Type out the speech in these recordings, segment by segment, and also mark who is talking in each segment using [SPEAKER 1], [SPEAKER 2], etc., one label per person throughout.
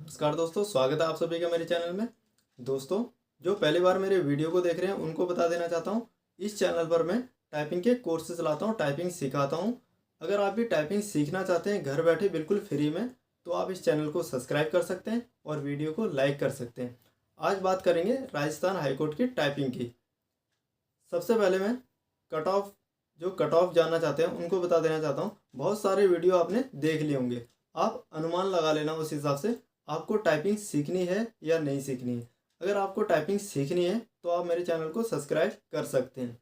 [SPEAKER 1] नमस्कार दोस्तों, स्वागत है आप सभी का मेरे चैनल में। दोस्तों, जो पहली बार मेरे वीडियो को देख रहे हैं उनको बता देना चाहता हूँ, इस चैनल पर मैं टाइपिंग के कोर्सेज चलाता हूँ, टाइपिंग सिखाता हूँ। अगर आप भी टाइपिंग सीखना चाहते हैं घर बैठे बिल्कुल फ्री में, तो आप इस चैनल को सब्सक्राइब कर सकते हैं और वीडियो को लाइक कर सकते हैं। आज बात करेंगे राजस्थान हाईकोर्ट की टाइपिंग की। सबसे पहले मैं कट ऑफ जानना चाहते हैं उनको बता देना चाहता हूँ। बहुत सारे वीडियो आपने देख लिए होंगे, आप अनुमान लगा लेना उस हिसाब से आपको टाइपिंग सीखनी है या नहीं सीखनी है। अगर आपको टाइपिंग सीखनी है तो आप मेरे चैनल को सब्सक्राइब कर सकते हैं।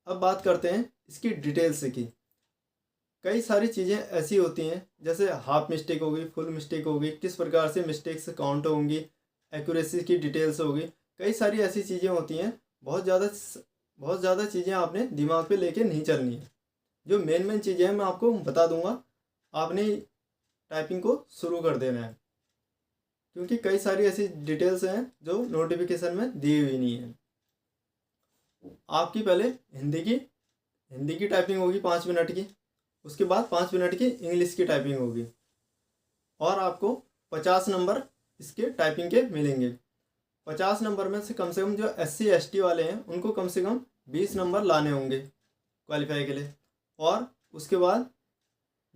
[SPEAKER 1] अब बात करते हैं इसकी डिटेल्स की। कई सारी चीज़ें ऐसी होती हैं, जैसे हाफ मिस्टेक होगी, फुल मिस्टेक होगी, किस प्रकार से मिस्टेक्स काउंट होंगी, एक्यूरेसी की डिटेल्स होगी। कई सारी ऐसी चीज़ें होती हैं। बहुत ज़्यादा चीज़ें आपने दिमाग पे लेके नहीं चलनी है। जो मेन मेन चीज़ें हैं मैं आपको बता दूंगा, आपने टाइपिंग को शुरू कर देना है, क्योंकि कई सारी ऐसी डिटेल्स हैं जो नोटिफिकेशन में दी हुई नहीं है। आपकी पहले हिंदी की टाइपिंग होगी 5 मिनट की, उसके बाद 5 मिनट की इंग्लिश की टाइपिंग होगी, और आपको 50 नंबर इसके टाइपिंग के मिलेंगे। 50 नंबर में से कम जो SC ST वाले हैं उनको कम से कम 20 नंबर लाने होंगे क्वालिफाई के लिए, और उसके बाद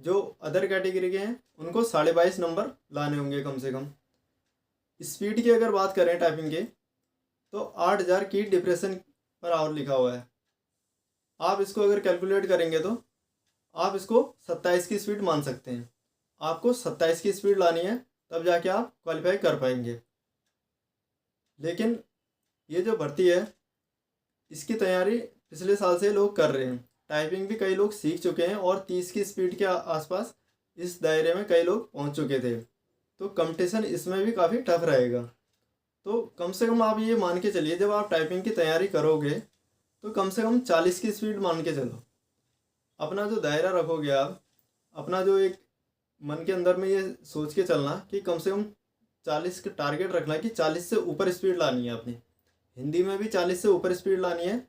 [SPEAKER 1] जो अदर कैटेगरी के हैं उनको 22.5 नंबर लाने होंगे कम से कम। स्पीड की अगर बात करें टाइपिंग के, तो 8000 की डिप्रेशन पर आवर लिखा हुआ है। आप इसको अगर कैलकुलेट करेंगे तो आप इसको 27 की स्पीड मान सकते हैं। आपको 27 की स्पीड लानी है, तब जाके आप क्वालिफाई कर पाएंगे। लेकिन ये जो भर्ती है इसकी तैयारी पिछले साल से लोग कर रहे हैं। टाइपिंग भी कई लोग सीख चुके हैं और 30 की स्पीड के आसपास इस दायरे में कई लोग पहुंच चुके थे। तो कंपटीशन इसमें भी काफ़ी टफ रहेगा। तो कम से कम आप ये मान के चलिए, जब आप टाइपिंग की तैयारी करोगे तो कम से कम 40 की स्पीड मान के चलो। अपना जो दायरा रखोगे आप, अपना जो एक मन के अंदर में ये सोच के चलना कि कम से कम 40 का टारगेट रखना कि 40 से ऊपर स्पीड लानी है अपनी। हिंदी में भी 40 से ऊपर स्पीड लानी है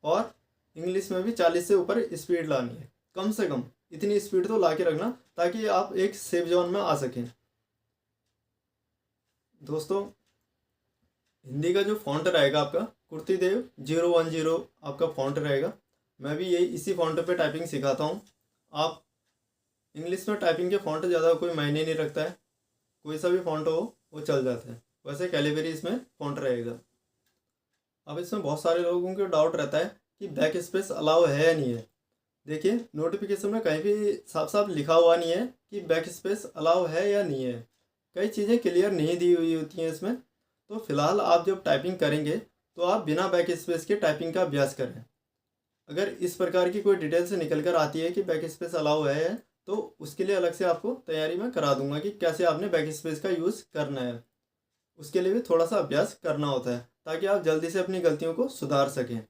[SPEAKER 1] और इंग्लिश में भी 40 से ऊपर स्पीड लानी है। कम से कम इतनी स्पीड तो ला के रखना, ताकि आप एक सेफ जोन में आ सकें। दोस्तों, हिंदी का जो फॉन्ट रहेगा आपका कुर्ती देव 010 आपका फॉन्ट रहेगा। मैं भी यही इसी फॉन्ट पे टाइपिंग सिखाता हूँ। आप इंग्लिश में टाइपिंग के फॉन्ट ज़्यादा कोई मायने नहीं रखता है, कोई सा भी फॉन्ट हो वो चल जाता है। वैसे कैलिबरी इसमें फॉन्ट रहेगा। अब इसमें बहुत सारे लोगों को डाउट रहता है कि बैक स्पेस अलाउ है या नहीं है। देखिए, नोटिफिकेशन में कहीं भी साफ साफ लिखा हुआ नहीं है कि बैक स्पेस अलाउ है या नहीं है। कई चीज़ें क्लियर नहीं दी हुई होती हैं इसमें। तो फिलहाल आप जब टाइपिंग करेंगे तो आप बिना बैक स्पेस के टाइपिंग का अभ्यास करें। अगर इस प्रकार की कोई डिटेल से निकल कर आती है कि बैक स्पेस अलाउ है, तो उसके लिए अलग से आपको तैयारी में करा दूंगा कि कैसे आपने बैक स्पेस का यूज़ करना है। उसके लिए भी थोड़ा सा अभ्यास करना होता है, ताकि आप जल्दी से अपनी गलतियों को सुधार सकें।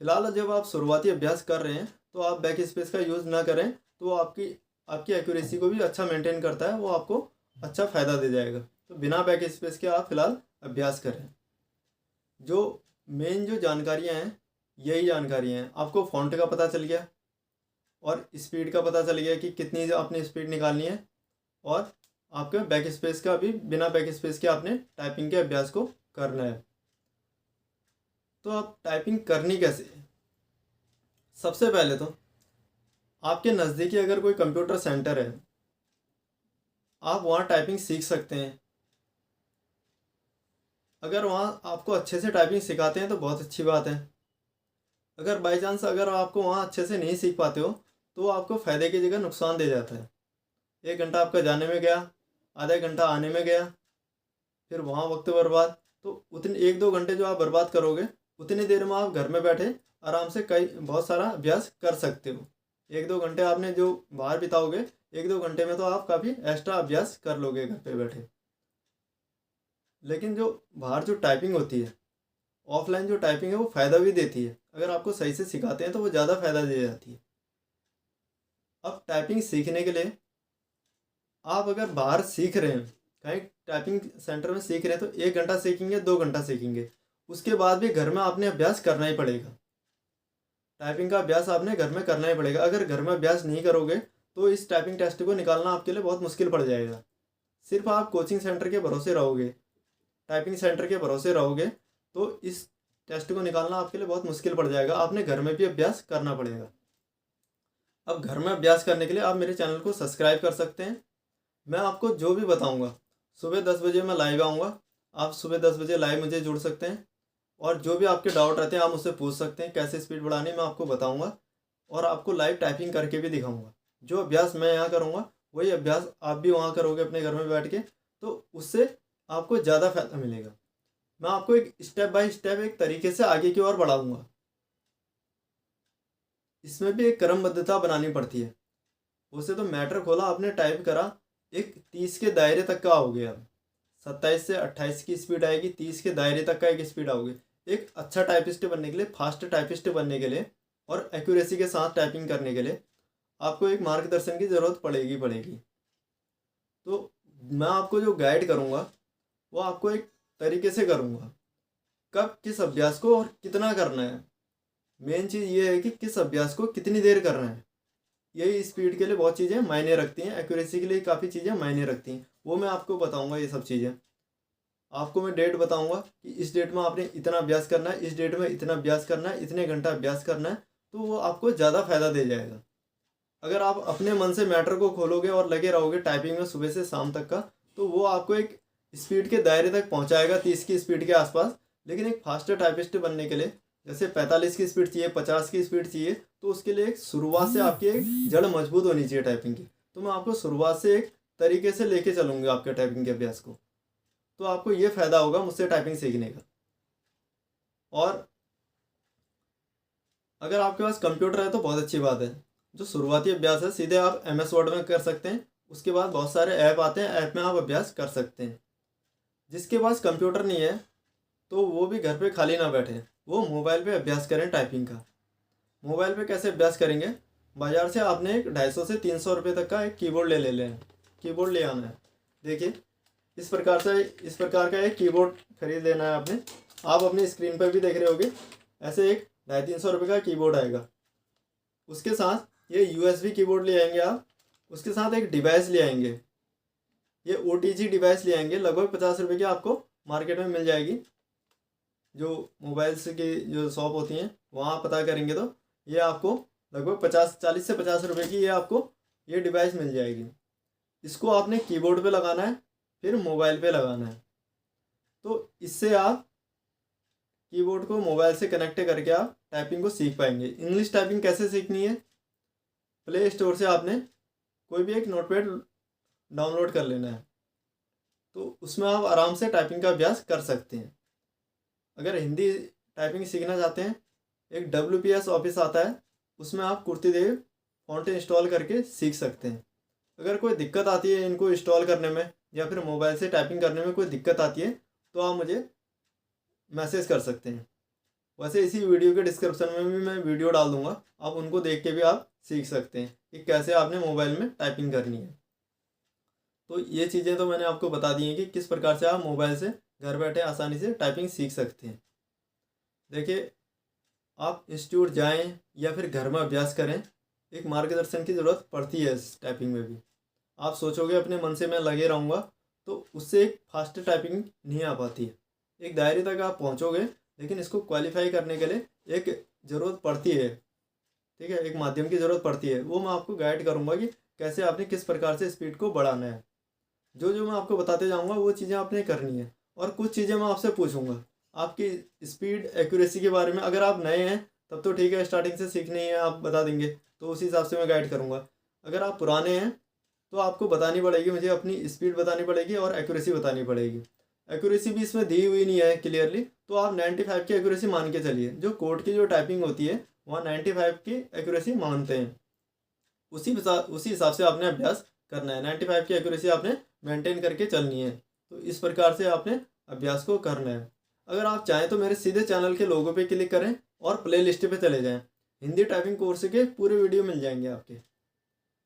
[SPEAKER 1] फिलहाल जब आप शुरुआती अभ्यास कर रहे हैं तो आप बैक स्पेस का यूज़ ना करें, तो वो आपकी आपकी एक्यूरेसी को भी अच्छा मेंटेन करता है, वो आपको अच्छा फ़ायदा दे जाएगा। तो बिना बैक स्पेस के आप फिलहाल अभ्यास करें। जो मेन जो जानकारियाँ हैं यही जानकारियाँ हैं। आपको फ़ॉन्ट का पता चल गया और स्पीड का पता चल गया कि कितनी आपने स्पीड निकालनी है, और आपके बैक स्पेस का भी बिना बैक स्पेस के आपने टाइपिंग के अभ्यास को करना है। तो आप टाइपिंग करनी कैसे है? सबसे पहले तो आपके नज़दीकी अगर कोई कंप्यूटर सेंटर है, आप वहाँ टाइपिंग सीख सकते हैं। अगर वहाँ आपको अच्छे से टाइपिंग सिखाते हैं तो बहुत अच्छी बात है। अगर बाई चांस अगर आपको वहाँ अच्छे से नहीं सीख पाते हो, तो आपको फ़ायदे की जगह नुकसान दे जाता है। 1 घंटा आपका जाने में गया, आधा घंटा आने में गया, फिर वहाँ वक्त बर्बाद। तो उतने 1-2 घंटे जो आप बर्बाद करोगे, उतनी देर में आप घर में बैठे आराम से कई बहुत सारा अभ्यास कर सकते हो। 1-2 घंटे आपने जो बाहर बिताओगे, 1-2 घंटे में तो आप काफ़ी एक्स्ट्रा अभ्यास कर लोगे घर पे बैठे। लेकिन जो बाहर जो टाइपिंग होती है, ऑफलाइन जो टाइपिंग है, वो फ़ायदा भी देती है। अगर आपको सही से सिखाते हैं तो वो ज़्यादा फ़ायदा दे जाती है। अब टाइपिंग सीखने के लिए आप अगर बाहर सीख रहे हैं, कहीं टाइपिंग सेंटर में सीख रहे हैं, तो 1 घंटा सीखेंगे, 2 घंटा सीखेंगे, उसके बाद भी घर में आपने अभ्यास करना ही पड़ेगा। टाइपिंग का अभ्यास आपने घर में करना ही पड़ेगा। अगर घर में अभ्यास नहीं करोगे तो इस टाइपिंग टेस्ट को निकालना आपके लिए बहुत मुश्किल पड़ जाएगा। सिर्फ आप कोचिंग सेंटर के भरोसे रहोगे, टाइपिंग सेंटर के भरोसे रहोगे तो इस टेस्ट को निकालना आपके लिए बहुत मुश्किल पड़ जाएगा। आपने घर में भी अभ्यास करना पड़ेगा। अब घर में अभ्यास करने के लिए आप मेरे चैनल को सब्सक्राइब कर सकते हैं। मैं आपको जो भी बताऊंगा, सुबह 10 बजे मैं लाइव आऊँगा, आप सुबह 10 बजे लाइव मुझे जुड़ सकते हैं और जो भी आपके डाउट रहते हैं आप मुझसे पूछ सकते हैं। कैसे स्पीड बढ़ानी मैं आपको बताऊंगा और आपको लाइव टाइपिंग करके भी दिखाऊंगा। जो अभ्यास मैं यहाँ करूँगा वही अभ्यास आप भी वहाँ करोगे अपने घर में बैठ के, तो उससे आपको ज़्यादा फायदा मिलेगा। मैं आपको एक स्टेप बाय स्टेप एक तरीके से आगे की ओर बढ़ाऊंगा। इसमें भी एक क्रमबद्धता बनानी पड़ती है। उसे तो मैटर खोला, आपने टाइप करा, एक 30 के दायरे तक का आओगे। अब 27 से 28 की स्पीड आएगी, 30 के दायरे तक का एक स्पीड आओगे। एक अच्छा टाइपिस्ट बनने के लिए, फास्ट टाइपिस्ट बनने के लिए और एक्यूरेसी के साथ टाइपिंग करने के लिए आपको एक मार्गदर्शन की ज़रूरत पड़ेगी। तो मैं आपको जो गाइड करूँगा वो आपको एक तरीके से करूँगा, कब किस अभ्यास को और कितना करना है। मेन चीज़ ये है कि किस अभ्यास को कितनी देर करना है। यही स्पीड के लिए बहुत चीज़ें मायने रखती हैं, एक्यूरेसी के लिए काफ़ी चीज़ें मायने रखती हैं। वो मैं आपको बताऊंगा। ये सब चीज़ें आपको मैं डेट बताऊंगा कि इस डेट में आपने इतना अभ्यास करना है, इस डेट में इतना अभ्यास करना है, इतने घंटा अभ्यास करना है, तो वो आपको ज़्यादा फायदा दे जाएगा। अगर आप अपने मन से मैटर को खोलोगे और लगे रहोगे टाइपिंग में सुबह से शाम तक का, तो वो आपको एक स्पीड के दायरे तक पहुंचाएगा, 30 की स्पीड के आसपास। लेकिन एक फास्टर टाइपिस्ट बनने के लिए जैसे 45 की स्पीड चाहिए, 50 की स्पीड चाहिए, तो उसके लिए एक शुरुआत से आपकी एक जड़ मजबूत होनी चाहिए टाइपिंग की। तो मैं आपको शुरुआत से एक तरीके से लेके चलूँगा आपके टाइपिंग के अभ्यास को, तो आपको ये फ़ायदा होगा मुझसे टाइपिंग सीखने का। और अगर आपके पास कंप्यूटर है तो बहुत अच्छी बात है। जो शुरुआती अभ्यास है सीधे आप MS वर्ड में कर सकते हैं, उसके बाद बहुत सारे ऐप आते हैं, ऐप में आप अभ्यास कर सकते हैं। जिसके पास कंप्यूटर नहीं है तो वो भी घर पे खाली ना बैठे, वो मोबाइल पे अभ्यास करें टाइपिंग का। मोबाइल पे कैसे अभ्यास करेंगे, बाज़ार से आपने एक 250 से 300 रुपये तक का एक कीबोर्ड ले लें, कीबोर्ड ले आना है। देखिए इस प्रकार का एक कीबोर्ड खरीद लेना है आपने। आप अपनी स्क्रीन पर भी देख रहे होगे, ऐसे एक 250-300 रुपये का कीबोर्ड आएगा। उसके साथ ये USB कीबोर्ड ले आएंगे आप, उसके साथ एक डिवाइस ले आएंगे, ये OTG डिवाइस ले आएंगे। लगभग 50 रुपये की आपको मार्केट में मिल जाएगी। जो मोबाइल्स की जो शॉप होती हैं वहाँ पता करेंगे तो ये आपको लगभग 40 से 50 रुपये की ये आपको ये डिवाइस मिल जाएगी। इसको आपने कीबोर्ड पे लगाना है, फिर मोबाइल पे लगाना है। तो इससे आप कीबोर्ड को मोबाइल से कनेक्ट करके आप टाइपिंग को सीख पाएंगे। इंग्लिश टाइपिंग कैसे सीखनी है, प्ले स्टोर से आपने कोई भी एक नोटपैड डाउनलोड कर लेना है, तो उसमें आप आराम से टाइपिंग का अभ्यास कर सकते हैं। अगर हिंदी टाइपिंग सीखना चाहते हैं, एक WPS ऑफिस आता है, उसमें आप कुर्तीदेव फॉन्ट इंस्टॉल करके सीख सकते हैं। अगर कोई दिक्कत आती है इनको इंस्टॉल करने में या फिर मोबाइल से टाइपिंग करने में कोई दिक्कत आती है तो आप मुझे मैसेज कर सकते हैं। वैसे इसी वीडियो के डिस्क्रिप्शन में भी मैं वीडियो डाल दूंगा, आप उनको देख के भी आप सीख सकते हैं कि कैसे आपने मोबाइल में टाइपिंग करनी है। तो ये चीज़ें तो मैंने आपको बता दी हैं कि किस प्रकार से आप मोबाइल से घर बैठे आसानी से टाइपिंग सीख सकते हैं। देखिए आप इंस्टीट्यूट जाएं या फिर घर में अभ्यास करें, एक मार्गदर्शन की ज़रूरत पड़ती है इस टाइपिंग में भी। आप सोचोगे अपने मन से मैं लगे रहूँगा तो उससे एक फास्ट टाइपिंग नहीं आ पाती है। एक दायरे तक आप पहुँचोगे, लेकिन इसको क्वालिफाई करने के लिए एक ज़रूरत पड़ती है, ठीक है, एक माध्यम की ज़रूरत पड़ती है। वो मैं आपको गाइड करूँगा कि कैसे आपने किस प्रकार से स्पीड को बढ़ाना है। जो जो मैं आपको बताते जाऊँगा वो चीज़ें आपने करनी है। और कुछ चीज़ें मैं आपसे पूछूंगा आपकी स्पीड एक्यूरेसी के बारे में। अगर आप नए हैं तब तो ठीक है, स्टार्टिंग से सीखनी है आप बता देंगे तो उसी हिसाब से मैं गाइड करूँगा। अगर आप पुराने हैं तो आपको बतानी पड़ेगी, मुझे अपनी स्पीड बतानी पड़ेगी और एक्यूरेसी बतानी पड़ेगी। एक्यूरेसी भी इसमें दी हुई नहीं है क्लियरली, तो आप 95 की एक्यूरेसी मान के चलिए। जो कोर्ट की जो टाइपिंग होती है वहाँ 95 की एक्यूरेसी मानते हैं। उसी हिसाब से आपने अभ्यास करना है। 95 की एक्यूरेसी आपने मेंटेन करके चलनी है। तो इस प्रकार से आपने अभ्यास को करना है। अगर आप चाहें तो मेरे सीधे चैनल के लोगो पे क्लिक करें और प्ले लिस्ट पे चले जाएं। हिंदी टाइपिंग कोर्स के पूरे वीडियो मिल जाएंगे आपके,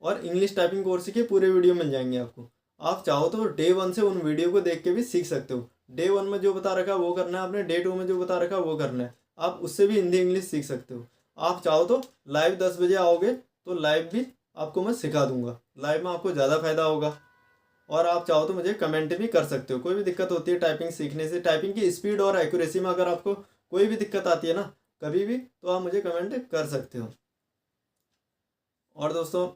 [SPEAKER 1] और इंग्लिश टाइपिंग कोर्स के पूरे वीडियो मिल जाएंगे आपको। आप चाहो तो डे 1 से उन वीडियो को देख के भी सीख सकते हो। डे 1 में जो बता रखा वो करना है आपने, डे 2 में जो बता रखा वो करना है। आप उससे भी हिंदी इंग्लिश सीख सकते हो। आप चाहो तो लाइव 10 बजे आओगे तो लाइव भी आपको मैं सिखा दूंगा। लाइव में आपको ज़्यादा फायदा होगा। और आप चाहो तो मुझे कमेंट भी कर सकते हो। कोई भी दिक्कत होती है टाइपिंग सीखने से, टाइपिंग की स्पीड और एक्यूरेसी में अगर आपको कोई भी दिक्कत आती है ना कभी भी, तो आप मुझे कमेंट कर सकते हो। और दोस्तों,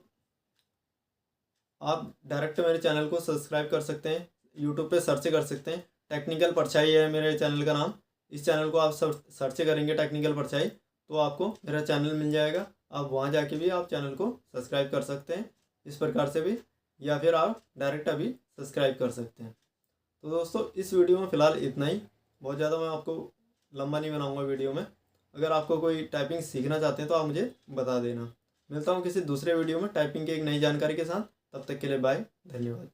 [SPEAKER 1] आप डायरेक्ट मेरे चैनल को सब्सक्राइब कर सकते हैं, यूट्यूब पे सर्च कर सकते हैं, टेक्निकल परछाई है मेरे चैनल का नाम। इस चैनल को आप सर्च करेंगे टेक्निकल परछाई तो आपको मेरा चैनल मिल जाएगा। आप वहाँ जाके भी आप चैनल को सब्सक्राइब कर सकते हैं इस प्रकार से भी, या फिर आप डायरेक्ट अभी सब्सक्राइब कर सकते हैं। तो दोस्तों, इस वीडियो में फ़िलहाल इतना ही। बहुत ज़्यादा मैं आपको लंबा नहीं बनाऊंगा वीडियो में। अगर आपको कोई टाइपिंग सीखना चाहते हैं तो आप मुझे बता देना। मिलता हूँ किसी दूसरे वीडियो में टाइपिंग की एक नई जानकारी के साथ। तब तक के लिए बाय, धन्यवाद।